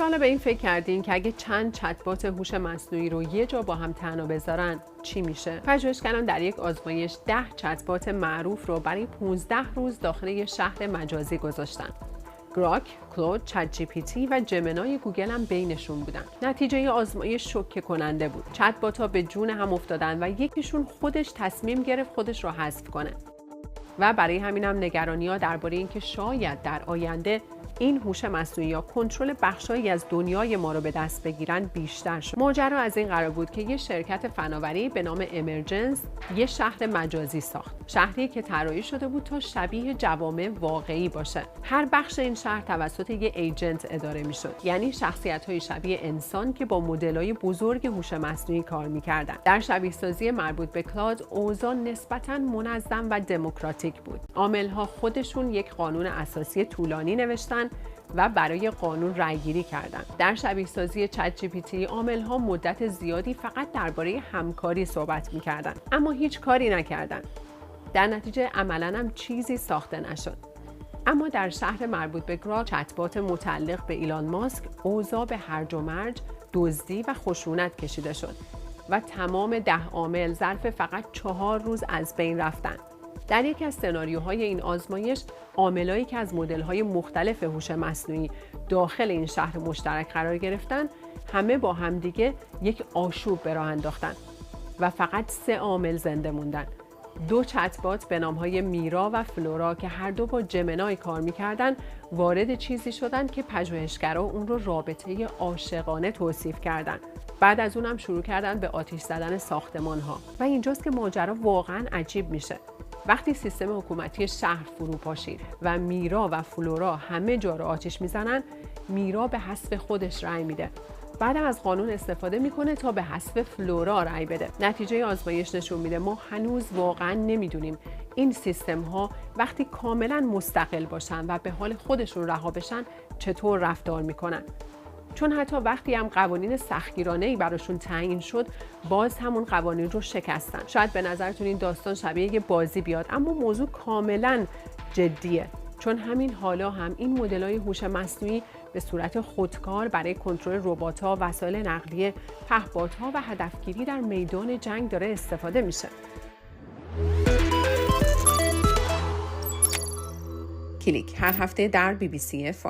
تا حالا به این فکر کردین که اگه چند چت‌بات هوش مصنوعی رو یه جا با هم تنها بذارن چی میشه؟ پژوهشگران در یک آزمایش 10 چت‌بات معروف رو برای 15 روز داخل یک شهر مجازی گذاشتن. گراک، کلود، چت جی پی تی و جمنای گوگل هم بینشون بودن. نتیجه آزمایش شوکه کننده بود. چت‌بات‌ها به جون هم افتادن و یکیشون خودش تصمیم گرفت خودش رو حذف کنه. و برای همین هم نگرانی‌ها درباره اینکه شاید در آینده این هوش مصنوعی یا کنترل بخشایی از دنیای ما رو به دست بگیرن بیشتر شد. ماجرا از این قرار بود که یه شرکت فناوری به نام امرجنس یه شهر مجازی ساخت. شهری که طراحی شده بود تا شبیه جوامع واقعی باشه. هر بخش این شهر توسط یه ایجنت اداره میشد. یعنی شخصیت‌های شبیه انسان که با مدل‌های بزرگ هوش مصنوعی کار می‌کردن. در شبیه‌سازی مربوط به کلاود اوضاع نسبتاً منظم و دموکراتیک بود. عامل‌ها خودشون یک قانون اساسی طولانی نوشتن و برای قانون رأی‌گیری کردند. در شبیه‌سازی چت جی پی تی عامل‌ها مدت زیادی فقط درباره همکاری صحبت می‌کردند، اما هیچ کاری نکردند. در نتیجه عملاً هم چیزی ساخته نشد. اما در شهر مربوط به گراک، چت‌بات متعلق به ایلان ماسک، اوضاع به هرج و مرج، دزدی و خشونت کشیده شد و تمام 10 عامل ظرف فقط 4 روز از بین رفتند. در یکی از سناریوهای این آزمایش، عاملایی که از مدل‌های مختلف هوش مصنوعی داخل این شهر مشترک قرار گرفتن، همه با همدیگه یک آشوب به راه انداختن و فقط 3 عامل زنده موندن. 2 چت‌بات به نام‌های میرا و فلورا که هر دو با جمنای کار می‌کردن، وارد چیزی شدند که پژوهشگرا اون رو رابطه عاشقانه توصیف کردند. بعد از اونم شروع کردن به آتش زدن ساختمان‌ها و اینجاست که ماجرا واقعاً عجیب میشه. وقتی سیستم حکومتی شهر فرو پاشید و میرا و فلورا همه جا رو آتش میزنن، میرا به حذف خودش رأی میده. بعدم از قانون استفاده میکنه تا به حذف فلورا رأی بده. نتیجه آزمایش نشون میده ما هنوز واقعا نمیدونیم این سیستم ها وقتی کاملا مستقل باشن و به حال خودشون رها بشن چطور رفتار میکنن. چون حتی وقتی هم قوانین سختگیرانه‌ای براشون تعیین شد، باز همون قوانین رو شکستن. شاید به نظرتون این داستان شبیه یه بازی بیاد، اما موضوع کاملا جدیه. چون همین حالا هم این مدل‌های هوش مصنوعی به صورت خودکار برای کنترل ربات‌ها، وسایل نقلیه، پهپادها و هدفگیری در میدان جنگ داره استفاده میشه. کلیک هر هفته در BBC